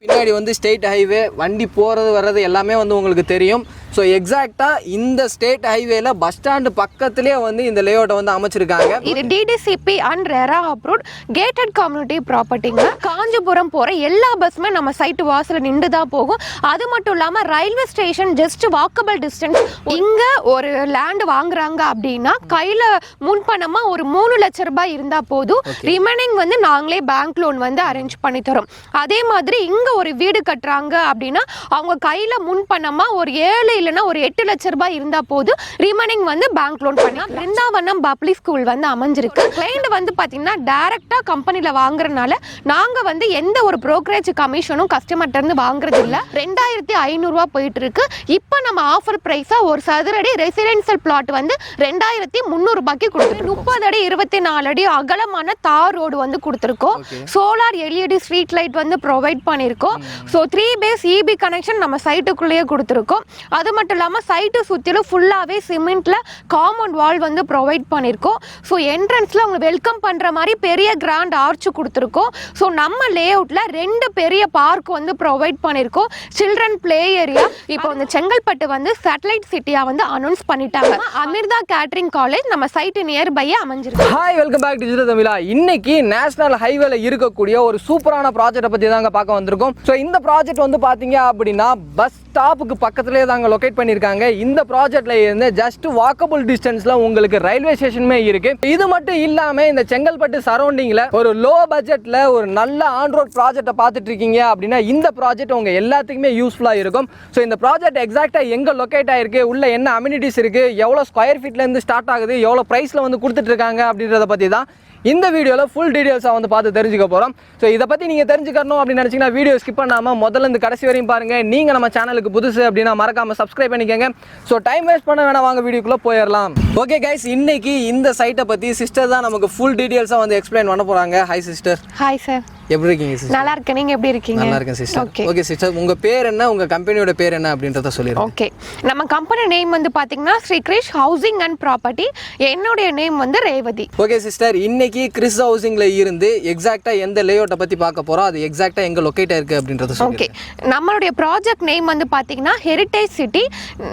பின்னாடி வந்து state highway வண்டி போகிறது வர்றது எல்லாமே வந்து உங்களுக்கு தெரியும். ஸோ எக்ஸாக்டாக இந்த ஸ்டேட் ஹைவேல பஸ் ஸ்டாண்டு பக்கத்துலேயே வந்து இந்த லேஅவுட்டை வந்து அமைச்சிருக்காங்க. இது DTCP and RERA approved gated community ப்ராப்பர்ட்டிங்க. காஞ்சிபுரம் போகிற எல்லா பஸ்ஸுமே நம்ம சைட்டு வாசலில் நின்று தான் போகும். அது மட்டும் இல்லாமல் railway station just walkable distance. இங்கே ஒரு லேண்டு வாங்குறாங்க அப்படின்னா கையில் முன்பணமாக ஒரு 3 லட்ச ரூபாய் இருந்தால் போதும். ரிமைனிங் வந்து நாங்களே பேங்க் லோன் வந்து அரேஞ்ச் பண்ணி தரோம். அதே மாதிரி இங்கே ஒரு வீடு கட்டுறாங்க அப்படின்னா அவங்க கையில் முன்பணமாக ஒரு 7 இல்லைன்னா ஒரு 8 லட்ச ரூபாய் இருந்தால் போதும். ரிமைனிங் வந்து பேங்க் லோன் பண்ணி பிருந்தாவனம் பப்ளிக் ஸ்கூல் வந்து அமைஞ்சிருக்கு. கிளைண்ட் வந்து பார்த்தீங்கன்னா டைரெக்டாக கம்பெனியில் வாங்குறதுனால நாங்கள் வந்து எந்த ஒரு ப்ரோக்கரேஜ் கமிஷனும் கஸ்டமர்கிட்ட இருந்து வாங்குறது இல்லை. 2500 ரூபா போயிட்டு இருக்கு. இப்போ நம்ம ஆஃபர் ப்ரைஸாக ஒரு சதுரடி ரெசிடென்சியல் பிளாட் வந்து 2300 ரூபாய்க்கு கொடுத்துருக்கோம். 30 அடி 24 அடி அகலமான தார் ரோடு வந்து கொடுத்துருக்கோம். சோலார் எல்இடி ஸ்ட்ரீட் லைட் வந்து ப்ரொவைட் பண்ணியிருக்கோம். ஸோ 3 பேஸ் இபி கனெக்ஷன் நம்ம சைட்டுக்குள்ளேயே கொடுத்துருக்கோம். அது மட்டும் இல்லாமல் சைட்டு சுற்றிலும் ஃபுல்லாகவே சிமெண்ட்ல காம்பவுண்ட் வால் வந்து ப்ரொவைட் பண்ணியிருக்கோம். ஸோ என்ட்ரன்ஸில் அவங்க வெல்கம் பண்ணுற மாதிரி பெரிய கிராண்ட் ஆர்ச் கொடுத்துருக்கோம். ஸோ நம்ம லேஅவுட்டில் 2 பெரிய பார்க் வந்து ப்ரொவைட் பண்ணியிருக்கோம். Children play area. இப்போ வந்து செங்கல்பட்டு வந்து சேட்டலைட் சிட்டியாக வந்து அனௌன்ஸ் பண்ணிட்டாங்க. அமிர்தா கேட்டரிங் காலேஜ் நம்ம சைட்டு நியர்பையே அமைஞ்சிருக்கு. Hi, welcome back to digital Tamizha. இன்னைக்கு நேஷனல் ஹைவேல இருக்கக்கூடிய ஒரு சூப்பரான ப்ராஜெக்ட்டை பற்றி தாங்க பார்க்க வந்திருக்கோம். ஸோ இந்த ப்ராஜெக்ட் வந்து பார்த்தீங்க அப்படின்னா பஸ் ஸ்டாப்புக்கு பக்கத்துலேயே தாங்க லொக்கேட் பண்ணியிருக்காங்க. இந்த ப்ராஜெக்ட்ல இருந்து ஜஸ்ட் வாக்கபிள் டிஸ்டன்ஸ்ல உங்களுக்கு ரயில்வே ஸ்டேஷனுமே இருக்கு. இது மட்டும் இல்லாம இந்த செங்கல்பட்டு சரௌண்டிங்ல ஒரு லோ பட்ஜெட்ல ஒரு நல்ல ஆன் ரோட் ப்ராஜெக்ட்டை பார்த்துட்டு இருக்கீங்க அப்படின்னா இந்த ப்ராஜெக்ட் உங்க எல்லாத்துக்குமே யூஸ்ஃபுல்லா இருக்கும். ஸோ இந்த ப்ராஜெக்ட் எக்ஸாக்டா எங்க லொக்கேட் ஆயிருக்கு, உள்ள என்ன அம்யூனிட்டிஸ் இருக்கு, எவ்வளவு ஸ்கொயர் ஃபீட்ல இருந்து ஸ்டார்ட் ஆகுது, எவ்வளவு பிரைஸ்ல வந்து கொடுத்துட்டு இருக்காங்க அப்படின்றத பத்தி தான் இந்த வீடியோவில் ஃபுல் டீடைல்ஸாக வந்து பார்த்து தெரிஞ்சுக்க போகிறோம். ஸோ இதை பற்றி நீங்கள் தெரிஞ்சுக்கணும் அப்படின்னு நினச்சிங்கன்னா வீடியோ ஸ்கிப் பண்ணாமல் முதல்ல இருந்து கடைசி வரையும் பாருங்கள். நீங்கள் நம்ம சேனலுக்கு புதுசு அப்படின்னா மறக்காமல் சப்ஸ்கிரைப் பண்ணிக்கோங்க. ஸோ டைம் வேஸ்ட் பண்ண வேணாம், வாங்க வீடியோக்குள்ளே போயிடலாம். ஓகே கைஸ், இன்னைக்கு இந்த சைட்டை பற்றி சிஸ்டர் தான் நமக்கு ஃபுல் டீடைல்ஸாக வந்து எக்ஸ்பிளைன் பண்ண போகிறாங்க. Hi sister. Hi sir. எப்படி இருக்கீங்க சிஸ்டர்? நல்லா இருக்கேன். நீங்க எப்படி இருக்கீங்க? நல்லா இருக்கேன் சிஸ்டர். ஓகே சிஸ்டர், உங்க பேர் என்ன, உங்க கம்பெனியோட பேர் என்ன அப்படின்றத சொல்லிடுங்க. ஓகே, நம்ம கம்பெனி நேம் வந்து பாத்தீங்கன்னா Shri Krish housing and property. என்னோட நேம் வந்து ரேவதி. ஓகே சிஸ்டர், இன்னைக்கு கிரிஷ் ஹவுசிங்ல இருந்து எக்ஸாக்ட்டா எந்த லேஅவுட்டை பத்தி பார்க்க போறோம், அது எக்ஸாக்ட்டா எங்க லொகேட் ஆயிருக்கு அப்படின்றத சொல்லுங்க. ஓகே, நம்மளுடைய ப்ராஜெக்ட் நேம் வந்து பாத்தீங்கன்னா ஹெரிடேஜ் சிட்டி.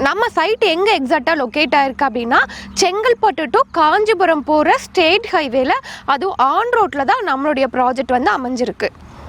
நம்ம சைட் எங்க எக்ஸாக்ட்டா லொகேட் ஆயிருக்கு அப்படின்னா செங்கல்பட்டு டு காஞ்சிபுரம் போற ஸ்டேட் ஹைவேல, அதுவும் ஆன் ரோட்ல தான் நம்மளுடைய ப்ராஜெக்ட் வந்து அமைஞ்சிருக்கு.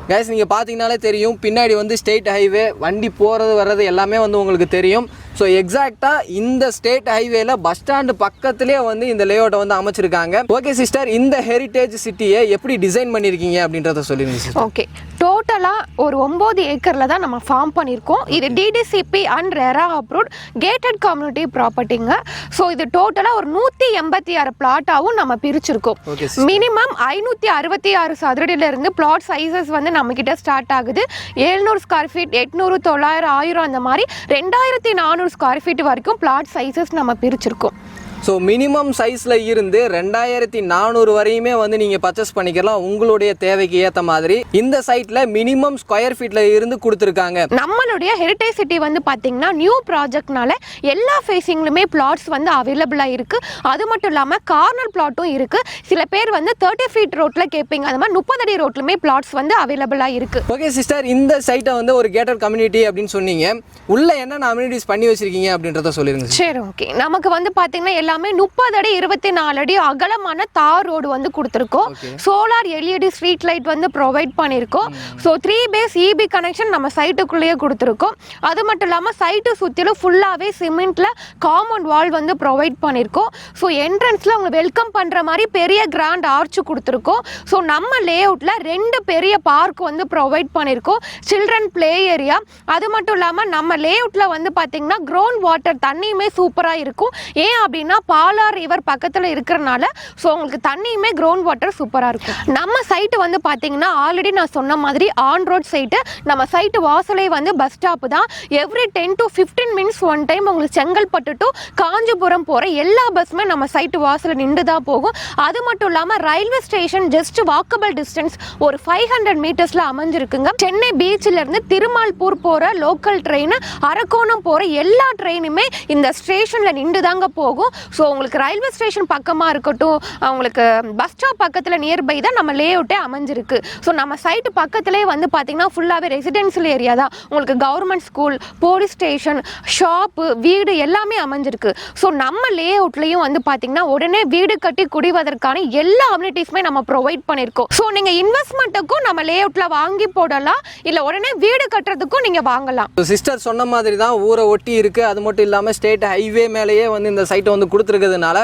கைஸ், நீங்கள் பார்த்தீங்கனாலே தெரியும் பின்னாடி வந்து ஸ்டேட் ஹைவே வண்டி போகிறது வர்றது எல்லாமே வந்து உங்களுக்கு தெரியும். ஸோ எக்ஸாக்டாக இந்த ஸ்டேட் ஹைவேல பஸ் ஸ்டாண்டு பக்கத்துலேயே வந்து இந்த லேஅவுட்டை வந்து அமைச்சிருக்காங்க. ஓகே சிஸ்டர், இந்த ஹெரிடேஜ் சிட்டியை எப்படி டிசைன் பண்ணியிருக்கீங்க அப்படின்றத சொல்லிடுங்க சிஸ்டர். ஓகே, டோட்டலாக ஒரு 9 ஏக்கரில் தான் நம்ம ஃபார்ம் பண்ணியிருக்கோம். இது DTCP and RERA approved gated community ப்ராப்பர்ட்டிங்க. ஸோ இது டோட்டலாக ஒரு 186 பிளாட்டாகவும் நம்ம பிரிச்சிருக்கோம். மினிமம் 566 சதுரடியிலிருந்து பிளாட் சைஸஸ் வந்து நம்மக்கிட்ட ஸ்டார்ட் ஆகுது. 700 ஸ்கொயர் ஃபீட், 800, 900, 1000 அந்த மாதிரி 2400 ஸ்கொயர் ஃபீட் வரைக்கும் பிளாட் சைஸஸ் நம்ம பிரிச்சிருக்கோம். ஸோ மினிமம் சைஸில் இருந்து 2400 வரையுமே வந்து நீங்கள் பர்ச்சேஸ் பண்ணிக்கலாம் உங்களுடைய தேவைக்கு ஏற்ற மாதிரி. இந்த சைட்டில் மினிமம் ஸ்கொயர் ஃபீட்டில் இருந்து கொடுத்துருக்காங்க. நம்மளுடைய ஹெரிடேஜ் சிட்டி வந்து பார்த்தீங்கன்னா நியூ ப்ராஜெக்ட்னால எல்லா ஃபேஸிங்லுமே பிளாட்ஸ் வந்து அவைலபிளாக இருக்குது. அது மட்டும் இல்லாமல் கார்னர் பிளாட்டும் இருக்குது. சில பேர் வந்து 30 ஃபீட் ரோட்டில் கேட்பீங்க, அது மாதிரி 30 அடி ரோட்லுமே பிளாட்ஸ் வந்து அவைலபிளாக இருக்குது. ஓகே சிஸ்டர், இந்த சைட்டை வந்து ஒரு கேட்டட் கம்யூனிட்டி அப்படின்னு சொன்னீங்க. உள்ள என்னென்ன அம்யூனிட்டிஸ் பண்ணி வச்சிருக்கீங்க அப்படின்றத சொல்லிடுங்க. சரி, ஓகே. நமக்கு வந்து பார்த்தீங்கன்னா எல்லாமே 30 அடி 24 அடி அகலமான தார் ரோடு வந்து கொடுத்துருக்கோம். சோலார் எல்இடி ஸ்ட்ரீட் லைட் வந்து ப்ரொவைட் பண்ணியிருக்கோம். ஸோ 3 பேஸ் இபி கனெக்ஷன் நம்ம சைட்டுக்குள்ளேயே கொடுத்துருக்கோம். அது மட்டும் இல்லாமல் சைட்டு சுற்றிலும் ஃபுல்லாகவே சிமெண்ட்ல காம்பவுண்ட் வால் வந்து ப்ரொவைட் பண்ணியிருக்கோம். ஸோ என்ட்ரன்ஸில் அவங்க வெல்கம் பண்ணுற மாதிரி பெரிய கிராண்ட் ஆர்ச் கொடுத்துருக்கோம். ஸோ நம்ம லேஅவுட்டில் 2 பெரிய பார்க் வந்து ப்ரொவைட் பண்ணியிருக்கோம். Children play area. அது மட்டும் இல்லாமல் நம்ம லேஅவுட்டில் வந்து பார்த்தீங்கன்னா கிரவுண்ட் வாட்டர் தண்ணியுமே சூப்பராக இருக்கும். ஏன் அப்படின்னா பாலார் ரிவர் பக்கத்தில் இருக்கிறனால ஸோ உங்களுக்கு தண்ணியுமே கிரவுண்ட் வாட்டர் சூப்பராக இருக்கும். நம்ம சைட்டு வந்து பார்த்தீங்கன்னா ஆல்ரெடி நான் சொன்ன மாதிரி ஆன் ரோட் சைட்டு. நம்ம சைட்டு வாசலே வந்து பஸ் ஸ்டாப் தான். Every 10 to 15 minutes one time உங்களுக்கு செங்கல்பட்டு டு காஞ்சிபுரம் போகிற எல்லா பஸ்ஸுமே நம்ம சைட்டு வாசலில் நின்று தான் போகும். அது மட்டும் இல்லாமல் railway station just walkable distance ஒரு 500 மீட்டர்ஸில் அமைஞ்சிருக்குங்க. சென்னை பீச்சில் இருந்து திருமால்பூர் போகிற லோக்கல் ட்ரெயின், அரக்கோணம் போகிற எல்லா ட்ரெயினுமே இந்த ஸ்டேஷனில் நின்று தாங்க போகும். ஸோ உங்களுக்கு ரயில்வே ஸ்டேஷன் பக்கமாக இருக்கட்டும், உங்களுக்கு பஸ் ஸ்டாப் பக்கத்தில் நியர்பை தான் நம்ம லே அவுட்டே அமைஞ்சிருக்கு. ஸோ நம்ம சைட்டு பக்கத்துலேயே வந்து பார்த்தீங்கன்னா ஃபுல்லாகவே ரெசிடென்ஷியல் ஏரியா தான். உங்களுக்கு government school, police station, shop, வீடு எல்லாமே அமைஞ்சிருக்கு. ஸோ நம்ம லே அவுட்லேயும் வந்து பார்த்தீங்கன்னா உடனே வீடு கட்டி குடிவதற்கான எல்லா அம்யூனிட்டிஸுமே நம்ம ப்ரொவைட் பண்ணியிருக்கோம். ஸோ நீங்கள் இன்வெஸ்ட்மெண்ட்டுக்கும் நம்ம லே அவுட்டில் வாங்கி போடலாம், இல்லை உடனே வீடு கட்டுறதுக்கும் நீங்கள் வாங்கலாம். சிஸ்டர் சொன்ன மாதிரி தான் ஊரை ஒட்டி இருக்குது. அது மட்டும் இல்லாமல் ஸ்டேட் ஹைவே மேலேயே வந்து இந்த சைட்டை வந்து கொடுத்துருக்கிறதுனால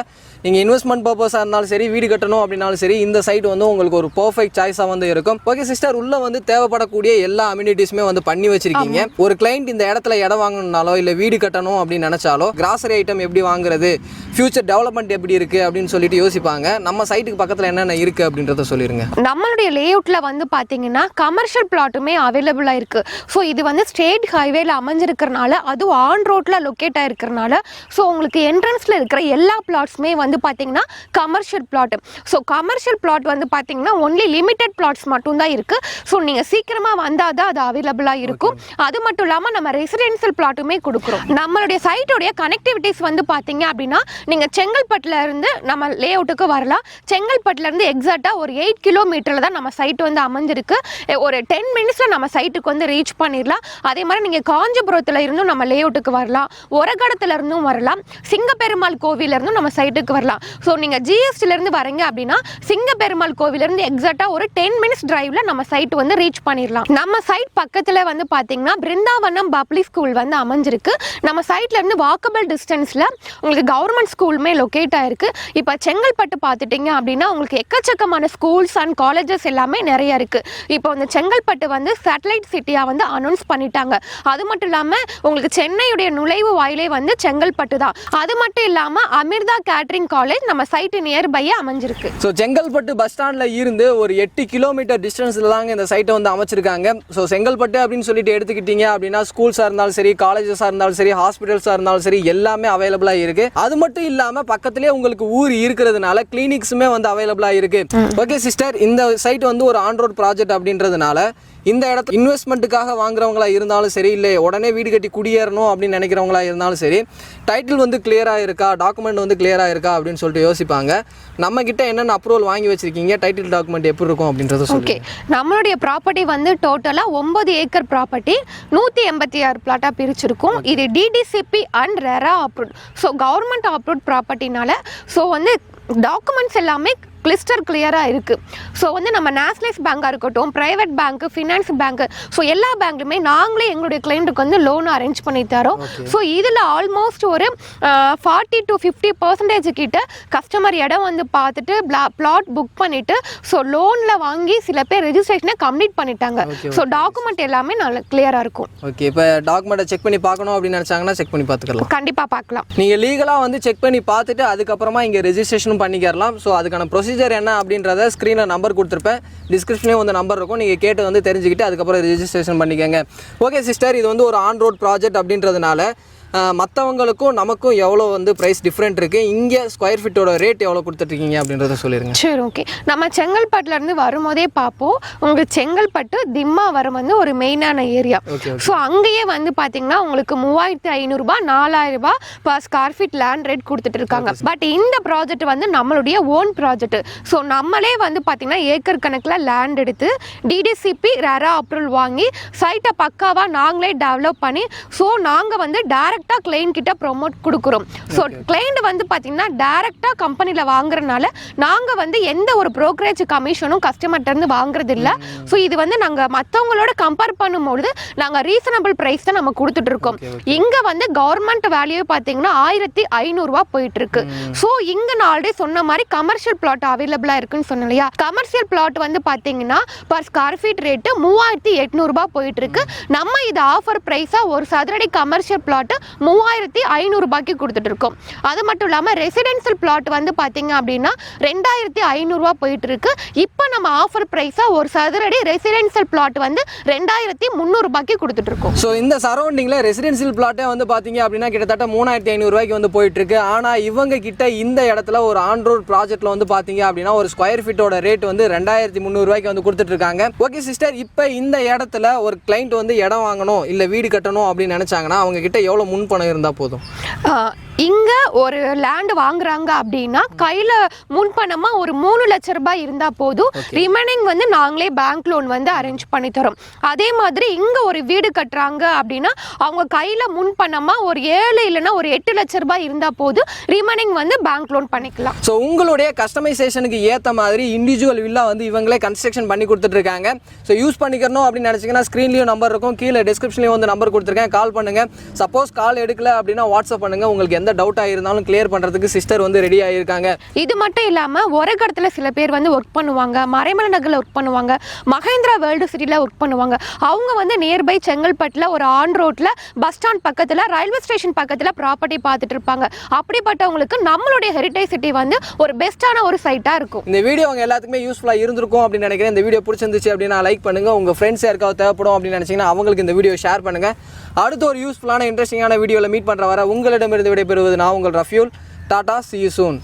நீங்கள் இன்வெஸ்ட்மெண்ட் பர்பஸாக இருந்தாலும் சரி, வீடு கட்டணும் அப்படின்னாலும் சரி, இந்த சைட் வந்து உங்களுக்கு ஒரு பர்ஃபெக்ட் சாய்ஸாக வந்து இருக்கும். ஓகே சிஸ்டர், உள்ள வந்து தேவைப்படக்கூடிய எல்லா அம்யூனிட்டிஸுமே வந்து பண்ணி வச்சிருக்கீங்க. ஒரு கிளைண்ட் இந்த இடத்துல இடம் வாங்கணும்னாலோ இல்லை வீடு கட்டணும் அப்படின்னு நினைச்சாலோ கிராசரி ஐட்டம் எப்படி வாங்குறது, ஃபியூச்சர் டெவலப்மெண்ட் எப்படி இருக்கு அப்படின்னு சொல்லிட்டு யோசிப்பாங்க. நம்ம சைட்டுக்கு பக்கத்தில் என்னென்ன இருக்கு அப்படின்றத சொல்லிருங்க. நம்மளுடைய லே அவுட்ல வந்து பாத்தீங்கன்னா கமர்ஷியல் பிளாட்டுமே அவைலபிளா இருக்கு. ஸோ இது வந்து ஸ்டேட் ஹைவேல அமைஞ்சிருக்கிறனால, அதுவும் ஆன் ரோட்ல லொக்கேட் ஆயிருக்கிறனால, ஸோ உங்களுக்கு என்ட்ரன்ஸ்ல இருக்கிற எல்லா பிளாட்ஸுமே வந்து பாத்தீங்கன்னா commercial plot. So commercial plot வந்து பாத்தீங்கன்னா ஒன்லி லிமிடெட் பிளாட்ஸ் மட்டும் தான் இருக்கு. ஸோ நீங்க சீக்கிரமா வந்தாதான் அது அவைலபிளா இருக்கும். அது மட்டும் இல்லாம நம்ம ரெசிடென்ஷியல் பிளாட்டுமே கொடுக்குறோம். நம்மளுடைய சைட்டோடைய கனெக்டிவிட்டிஸ் வந்து பாத்தீங்க அப்படின்னா, நீங்க செங்கல்பட்டுல இருந்து நம்ம லே அவுட்டுக்கு வரலாம். செங்கல்பட்டுல இருந்து எக்ஸாக்டா ஒரு 8 கிலோமீட்டர்ல தான் நம்ம சைட் வந்து அமைஞ்சிருக்கு. ஒரு 10 மினிட்ஸ்ல நம்ம சைட்டுக்கு வந்து ரீச் பண்ணிடலாம். அதே மாதிரி நீங்க காஞ்சிபுரத்துல இருந்தும் நம்ம லே அவுட்டுக்கு வரலாம், ஒரகடத்துல இருந்தும் வரலாம், சிங்கப்பெருமாள் கோவில இருந்தும் நம்ம சைட்டுக்கு வரலாம். ஸோ நீங்க ஜிஎஸ்டில இருந்து வரீங்க அப்படின்னா சிங்கப்பெருமாள் கோவில இருந்து எக்ஸாக்டா ஒரு 10 மினிட்ஸ் டிரைவ்ல நம்ம சைட் வந்து ரீச் பண்ணிடலாம். நம்ம சைட் பக்கத்துல வந்து பாத்தீங்கன்னா பிருந்தாவனம் பப்ளிக் ஸ்கூல் வந்து அமைஞ்சிருக்கு. நம்ம சைட்ல இருந்து வாக்கபிள் டிஸ்டன்ஸ்ல உங்களுக்கு கவர்மெண்ட் ஸ்கூலுமே லொக்கேட் ஆயிருக்கு. இப்போ செங்கல்பட்டு பார்த்துட்டீங்க அப்படின்னா உங்களுக்கு எக்கச்சக்கமான ஸ்கூல்ஸ் அண்ட் காலேஜஸ் எல்லாமே நிறைய இருக்கு. இப்போ இந்த செங்கல்பட்டு வந்து சேட்டலைட் சிட்டியா வந்து அனௌன்ஸ் பண்ணிட்டாங்க. அது மட்டும் இல்லாம உங்களுக்கு சென்னையுடைய நுழைவு வாயிலே வந்து செங்கல்பட்டு தான். அது மட்டும் இல்லாம அமிர்தா கேட்டரிங் காலேஜ் நம்ம சைட் நியர்பையே அமைஞ்சிருக்கு. ஸோ செங்கல்பட்டு பஸ் ஸ்டாண்ட்ல இருந்து ஒரு 8 கிலோமீட்டர் டிஸ்டன்ஸ்ல தாங்க இந்த சைட்டை வந்து அமைச்சிருக்காங்க. ஸோ செங்கல்பட்டு அப்படின்னு சொல்லிட்டு எடுத்துக்கிட்டீங்க அப்படின்னா ஸ்கூல்ஸாக இருந்தாலும் சரி, காலேஜஸாக இருந்தாலும் சரி, ஹாஸ்பிட்டல்ஸாக இருந்தாலும் சரி, எல்லாமே அவைலபிளாக இருக்கு. அது மட்டும் இல்லாமல் பக்கத்துலேயே உங்களுக்கு ஊர் இருக்கிறதுனால கிளினிக்ஸுமே வந்து அவைலபிளாக இருக்கு. ஓகே சிஸ்டர், இந்த சைட் வந்து ஒரு ஆன் ரோட் ப்ராஜெக்ட் அப்படின்றதுனால இந்த இடத்துல இன்வெஸ்ட்மெண்ட்டுக்காக வாங்குறவங்களா இருந்தாலும் சரி, இல்லை உடனே வீடு கட்டி குடியேறணும் அப்படின்னு நினைக்கிறவங்களா இருந்தாலும் சரி, டைட்டில் வந்து கிளியராக இருக்கா, டாக்குமெண்ட் வந்து கிளியராக இருக்கா அப்படின்னு சொல்லிட்டு யோசிப்பாங்க. நம்ம கிட்ட என்னென்ன அப்ரூவல் வாங்கி வச்சிருக்கீங்க, டைட்டில் டாக்குமெண்ட் எப்படி இருக்கும் அப்படின்றத சொல்லுங்க. ஓகே, நம்மளுடைய ப்ராப்பர்ட்டி வந்து டோட்டலாக 9 ஏக்கர் ப்ராப்பர்ட்டி 186 பிளாட்டாக பிரிச்சிருக்கும். இது DTCP and RERA approved. So government approved ப்ராப்பர்ட்டினால ஸோ வந்து டாக்குமெண்ட்ஸ் எல்லாமே கிளிஸ்டர் கிளியராக இருக்குது. ஸோ வந்து நம்ம நேஷனலைஸ் பேங்காக இருக்கட்டும், ப்ரைவேட் பேங்க்கு, ஃபினான்ஸ் பேங்க்கு, ஸோ எல்லா பேங்க்லையுமே நாங்களே எங்களுடைய கிளைண்ட்டுக்கு வந்து லோன் அரேஞ்ச் பண்ணி தரோம். ஸோ இதில் ஆல்மோஸ்ட் ஒரு 40 to 50% கிட்ட கஸ்டமர் இடம் வந்து பார்த்துட்டு பிளாட் புக் பண்ணிவிட்டு ஸோ லோனில் வாங்கி சில பேர் ரெஜிஸ்ட்ரேஷனை கம்ப்ளீட் பண்ணிட்டாங்க. ஸோ டாக்குமெண்ட் எல்லாமே நல்ல கிளியராக இருக்கும். ஓகே, இப்போ டாக்குமெண்ட்டை செக் பண்ணி பார்க்கணும் அப்படின்னு நினச்சாங்கன்னா செக் பண்ணி பார்த்துக்கலாம். கண்டிப்பாக பார்க்கலாம். நீங்கள் லீகலாக வந்து செக் பண்ணி பார்த்துட்டு அதுக்கப்புறமா இங்கே ரெஜிஸ்ட்ரேஷனும் பண்ணிக்கிறலாம். ஸோ அதுக்கான ப்ரொசீஜர் என்ன அப்படின்றத ஸ்க்ரீனில் நம்பர் கொடுத்துருப்பேன், டிஸ்கிரிப்ஷன்லேயும் வந்து நம்பர் இருக்கும். நீங்கள் கேட்டு வந்து தெரிஞ்சுக்கிட்டு அதுக்கப்புறம் ரெஜிஸ்ட்ரேஷன் பண்ணிக்கோங்க. ஓகே சிஸ்டர், இது வந்து ஒரு ஆன் ரோட் ப்ராஜெக்ட் அப்படின்றதுனால மற்றவங்களுக்கும் நமக்கும் எவ்வளோ வந்து ப்ரைஸ் டிஃப்ரெண்ட் இருக்குது, இங்கே ஸ்கொயர் ஃபீட்டோட ரேட் எவ்வளோ கொடுத்துட்ருக்கீங்க அப்படின்றத சொல்லிடுங்க. சரி, ஓகே. நம்ம செங்கல்பட்டுலேருந்து வரும்போதே பார்ப்போம். உங்களுக்கு செங்கல்பட்டு திம்மாவரம் வந்து ஒரு மெயினான ஏரியா. ஸோ அங்கேயே வந்து பார்த்தீங்கன்னா உங்களுக்கு 3500 4000 per square feet land rate கொடுத்துட்டு இருக்காங்க. பட் இந்த ப்ராஜெக்ட் வந்து நம்மளுடைய ஓன் ப்ராஜெக்ட். ஸோ நம்மளே வந்து பார்த்தீங்கன்னா ஏக்கர் கணக்கில் லேண்ட் எடுத்து டிடிசிபி ரெரா அப்ரூவல் வாங்கி சைட்டை பக்காவாக நாங்களே டெவலப் பண்ணி ஸோ நாங்கள் வந்து டேரக்ட் கிளைண்ட் கிட்ட ப்ரொமோட் கொடுக்குறோம். ஸோ கிளைண்ட் வந்து பார்த்தீங்கன்னா டைரக்டாக கம்பெனியில் வாங்குறதுனால நாங்கள் வந்து எந்த ஒரு ப்ரோக்கரேஜ் கமிஷனும் கஸ்டமர்கிட்ட இருந்து வாங்குறது இல்லை. ஸோ இது வந்து நாங்கள் மற்றவங்களோட கம்பேர் பண்ணும்போது நாங்கள் ரீசனபிள் ப்ரைஸ் தான் நம்ம கொடுத்துட்டு இருக்கோம். இங்கே வந்து கவர்மெண்ட் வேல்யூ பார்த்தீங்கன்னா 1500 போயிட்டு இருக்கு. ஸோ இங்கே நான் ஆல்ரெடி சொன்ன மாதிரி கமர்ஷியல் பிளாட் அவைலபிளாக இருக்குன்னு சொன்னேன் இல்லையா. கமர்ஷியல் பிளாட் வந்து பார்த்தீங்கன்னா பர் ஸ்கொயர் ஃபீட் ரேட்டு 3800 போயிட்டு இருக்கு. நம்ம இது ஆஃபர் ப்ரைஸாக ஒரு சதுரடி கமர்ஷியல் பிளாட் 3500 கொடுத்துட்டு இருக்கோம். அது மட்டும் இல்லாமல் ரெசிடென்ஷியல் பிளாட் வந்து பார்த்தீங்க அப்படின்னா 2500 போயிட்டு இருக்கு. இப்போ நம்ம ஆஃபர் ப்ரைஸாக ஒரு சதுரடி ரெசிடென்ஷியல் பிளாட் வந்து 2300 கொடுத்துட்டு இருக்கோம். ஸோ இந்த சரௌண்டிங்கில் ரெசிடென்ஷியல் பிளாட்டே வந்து பார்த்தீங்க அப்படின்னா கிட்டத்தட்ட 3500 வந்து போயிட்டு இருக்கு. ஆனால் இவங்க கிட்ட இந்த இடத்துல ஒரு ஆன் ரோட் ப்ராஜெக்ட்ல வந்து பார்த்தீங்க அப்படின்னா ஒரு ஸ்கொயர் ஃபீட்டோட ரேட் வந்து 2300 வந்து கொடுத்துட்டு இருக்காங்க. ஓகே சிஸ்டர், இப்போ இந்த இடத்துல ஒரு கிளைண்ட் வந்து இடம் வாங்கணும் இல்லை வீடு கட்டணும் அப்படின்னு நினைச்சாங்கன்னா அவங்க கிட்ட எவ்வளோ முன்பணம் இருந்தால் போதும்? இங்க ஒரு லேண்ட் வாங்குறாங்க அப்படின்னா கையில முன்பணமா ஒரு 3 லட்சம் ரூபாய் இருந்தா போதும். ரிமைனிங் வந்து நாங்களே பேங்க் லோன் வந்து அரேஞ்ச் பண்ணி தரோம். அதே மாதிரி இங்க ஒரு வீடு கட்டுறாங்க அப்படின்னா அவங்க கையில முன்பணமா ஒரு 7 இல்லைன்னா ஒரு 8 லட்சம் ரூபாய் இருந்தா போதும். ரிமைனிங் வந்து பேங்க் லோன் பண்ணிக்கலாம். ஸோ உங்களுடைய கஸ்டமைசேஷனுக்கு ஏற்ற மாதிரி இண்டிவிஜுவல் வில்லா வந்து இவங்களே கன்ஸ்ட்ரக்ஷன் பண்ணி கொடுத்துட்டு இருக்காங்க. ஸோ யூஸ் பண்ணிக்கணும் அப்படின்னு நினச்சிங்கன்னா ஸ்க்ரீன்லேயும் நம்பர் இருக்கும், கீழே டிஸ்கிரிப்ஷன்லேயும் வந்து நம்பர் கொடுத்துருக்கேன், கால் பண்ணுங்கள். சப்போஸ் கால் எடுக்கல அப்படின்னா வாட்ஸ்அப் பண்ணுங்கள். உங்களுக்கு எந்த டவுட்டாக இருந்தாலும் கிளியர் பண்ணுறதுக்கு சிஸ்டர் வந்து ரெடி ஆகியிருக்காங்க. இது மட்டும் இல்லாமல் ஒரு இடத்துல சில பேர் வந்து ஒர்க் பண்ணுவாங்க, மறைமலை நகரில் ஒர்க் பண்ணுவாங்க, மகேந்திரா வேர்ல்டு சிட்டியில் ஒர்க் பண்ணுவாங்க. அவங்க வந்து நியர்பை செங்கல்பட்டில் ஒரு ஆன் ரோட்டில் பஸ் ஸ்டாண்ட் பக்கத்தில் ரயில்வே ஸ்டேஷன் பக்கத்தில் ப்ராப்பர்ட்டி பார்த்துட்டு இருப்பாங்க. அப்படிப்பட்டவங்களுக்கு நம்மளுடைய ஹெரிட்டேஜ் சிட்டி வந்து ஒரு பெஸ்ட்டான ஒரு சைட்டாக இருக்கும். இந்த வீடியோ அவங்க எல்லாத்துக்குமே யூஸ்ஃபுல்லாக இருந்திருக்கும் அப்படின்னு நினைக்கிறேன். இந்த வீடியோ பிடிச்சிருந்துச்சு அப்படின்னா லைக் பண்ணுங்கள். உங்கள் ஃப்ரெண்ட்ஸ் யாருக்காவது தேவைப்படும் அப்படின்னு நினச்சிங்கன்னா அவங்களுக்கு இந்த வீடியோ ஷேர் பண்ணுங்கள். அடுத்த ஒரு யூஸ்ஃபுல்லான இன்ட்ரெஸ்டிங்கான வீடியோவில் மீட் பண்ணுற வர உங்களிடமிருந்து விடைபெறுவது நான் உங்கள் ரஃப்யூல். Tata, see you soon.